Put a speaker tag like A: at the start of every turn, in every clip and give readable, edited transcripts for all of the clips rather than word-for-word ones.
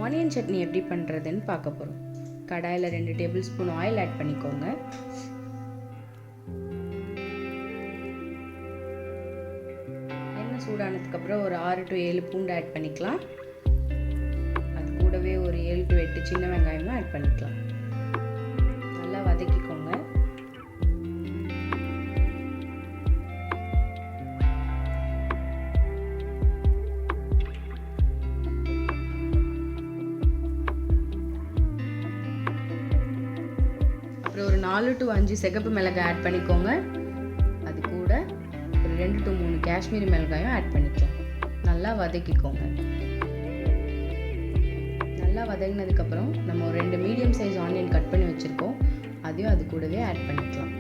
A: Onion chutney எப்படி பண்ணுறதுன்னு பார்க்க போகிறோம். கடாயில் 2 டேபிள் ஸ்பூன் ஆயில் ஆட் பண்ணிக்கோங்க. எண்ணெய் சூடானதுக்கப்புறம் ஒரு 6 to 7 பூண்டு ஆட் பண்ணிக்கலாம். அது கூடவே ஒரு 7 to 8 சின்ன வெங்காயமும் ஆட் பண்ணிக்கலாம். நல்லா வதக்கிக்கோங்க. ஒரு 4 to 5 சிகப்பு மிளகாய் ஆட் பண்ணிக்கோங்க. அது கூட ஒரு 2 to 3 காஷ்மீரி மிளகாயும் ஆட் பண்ணிக்கலாம். நல்லா வதக்கிக்கோங்க. நல்லா வதங்கினதுக்கப்புறம் நம்ம ஒரு 2 மீடியம் சைஸ் ஆனியன் கட் பண்ணி வச்சுருக்கோம். அதையும் அது கூடவே ஆட் பண்ணிக்கலாம்.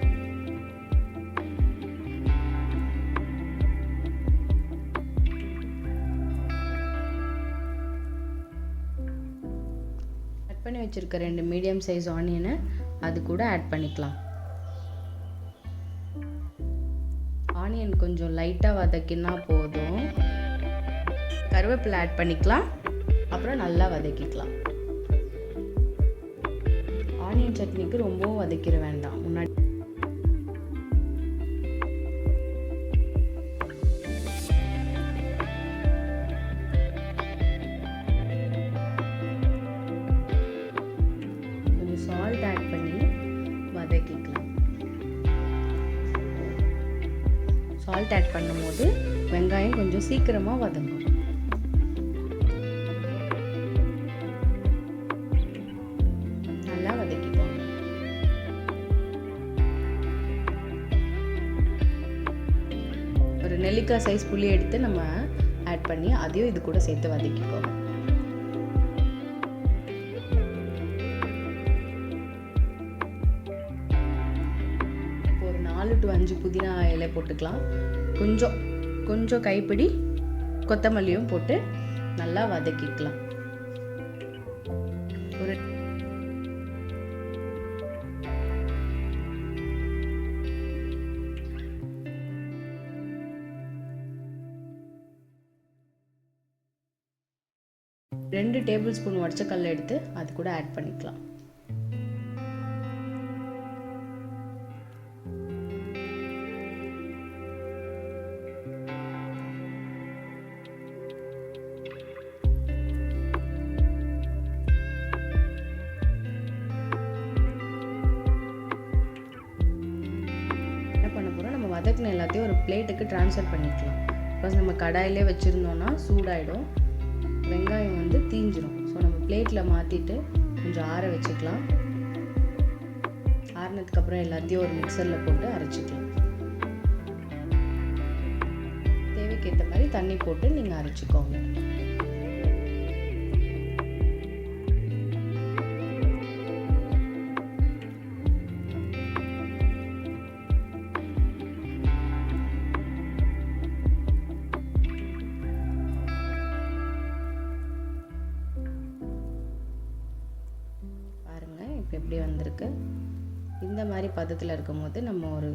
A: கட் பண்ணி வச்சுருக்க 2 மீடியம் சைஸ் ஆனியனை அது கூட ஆட் பண்ணிக்கலாம். ஆனியன் கொஞ்சம் லைட்டாக வதக்கினா போதும். கருவேப்பிலை ஆட் பண்ணிக்கலாம். அப்புறம் நல்லா வதக்கிக்கலாம். ஆனியன் சட்னிக்கு ரொம்பவும் வதக்கிட வேண்டாம். முன்னாடி கொஞ்சம் சால்ட் ஆட் பண்ணி வதக்கிக்கலாம். சால்ட் ஆட் பண்ணும்போது வெங்காயம் கொஞ்சம் சீக்கிரமாக வதங்கும். நல்லா வதக்கிக்கோங்க. ஒரு நெல்லிக்காய் சைஸ் புளி எடுத்து நம்ம ஆட் பண்ணி அதையும் இது கூட சேர்த்து வதக்கிக்கோங்க. ஒரு 4 to 5 புதினா இலை போட்டுக்கலாம். கொஞ்சம் கைப்பிடி கொத்தமல்லியும் போட்டு நல்லா வதக்கிக்கலாம். ஒரு ரெண்டு டேபிள் ஸ்பூன் உடச்சக்கல்ல எடுத்து அது கூட ஆட் பண்ணிக்கலாம். வதக்கின எல்லாத்தையும் ஒரு பிளேட்டுக்கு ட்ரான்ஸ்ஃபர் பண்ணிக்கலாம். பிகாஸ் நம்ம கடாயிலே வச்சுருந்தோன்னா சூடாயிடும், வெங்காயம் தீஞ்சிரும். ஸோ நம்ம பிளேட்டில் மாற்றிட்டு கொஞ்சம் ஆற வச்சுக்கலாம். ஆறினதுக்கப்புறம் எல்லாத்தையும் ஒரு மிக்சரில் போட்டு அரைச்சிக்கலாம். தேவைக்கேற்ற மாதிரி தண்ணி போட்டு நீங்கள் அரைச்சிக்கோங்க. எப்படி வந்திருக்கு. இந்த மாதிரி பதத்தில் இருக்கும்போது நம்ம ஒரு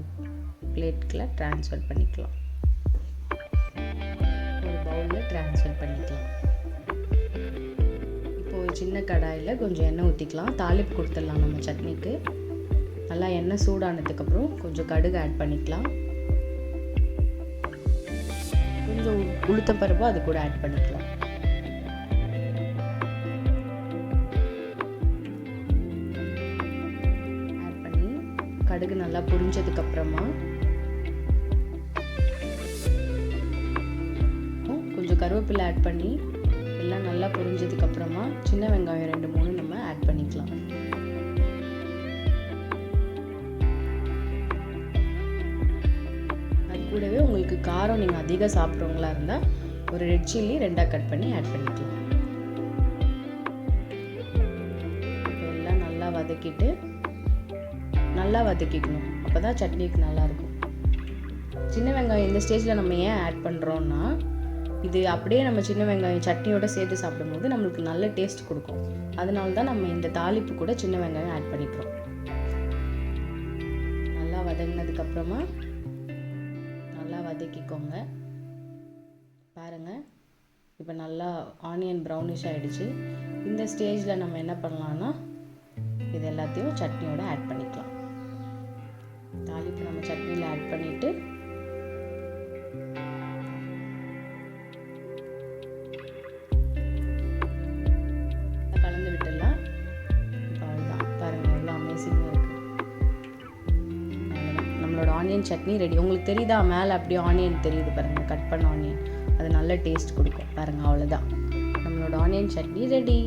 A: பிளேட்டில் ட்ரான்ஸ்ஃபர் பண்ணிக்கலாம். ஒரு பவுலில் ட்ரான்ஸ்ஃபர் பண்ணிக்கலாம். இப்போ ஒரு சின்ன கடாயில் கொஞ்சம் எண்ணெய் ஊற்றிக்கலாம். தாளிப்பு கொடுத்துடலாம் நம்ம சட்னிக்கு. நல்லா எண்ணெய் சூடானதுக்கப்புறம் கொஞ்சம் கடுகு ஆட் பண்ணிக்கலாம். கொஞ்சம் உளுத்தம்பருப்பு அது கூட ஆட் பண்ணிக்கலாம். கடுகு நல்லா பொரிஞ்சதுக்கு அப்புறமா கொஞ்சம் கருவேப்பிலை ஆட் பண்ணி எல்லாம் நல்லா பொரிஞ்சதுக்கு அப்புறமா சின்ன வெங்காயம் 2-3 நம்ம ஆட் பண்ணிக்கலாம். அது கூடவே உங்களுக்கு காரம் நீங்கள் அதிகம் சாப்பிட்றவங்களா இருந்தால் ஒரு ரெட் சில்லி 2ஆக கட் பண்ணி ஆட் பண்ணிக்கலாம். எல்லாம் நல்லா வதக்கிக்கணும். அப்போ தான் சட்னிக்கு நல்லாயிருக்கும். சின்ன வெங்காயம் இந்த ஸ்டேஜில் நம்ம ஏன் ஆட் பண்ணுறோன்னா, இது அப்படியே நம்ம சின்ன வெங்காயம் சட்னியோட சேர்த்து சாப்பிடும்போது நம்மளுக்கு நல்ல டேஸ்ட் கொடுக்கும். அதனால தான் நம்ம இந்த தாளிப்பு கூட சின்ன வெங்காயம் ஆட் பண்ணிக்கிறோம். நல்லா வதங்கினதுக்கப்புறமா நல்லா வதக்கிக்கோங்க. பாருங்கள், இப்போ நல்லா ஆனியன் ப்ரௌனிஷ் ஆகிடுச்சு. இந்த ஸ்டேஜில் நம்ம என்ன பண்ணலான்னா இது எல்லாத்தையும் சட்னியோட ஆட் பண்ணிக்கலாம். தாளிப்பு நம்ம சட்னியில் ஆட் பண்ணிவிட்டு கலந்து விட்டுடலாம். இப்போ அவ்வளோதான், பாருங்கள் எவ்வளோ அமேசிங்காக இருக்குது. அவ்வளோதான், நம்மளோட ஆனியன் சட்னி ரெடி. உங்களுக்கு தெரியுதா மேலே அப்படியே ஆனியன் தெரியுது பாருங்கள், கட் பண்ண ஆனியன், அது நல்ல டேஸ்ட் கொடுக்கும் பாருங்கள். அவ்வளோதான், நம்மளோட ஆனியன் சட்னி ரெடி.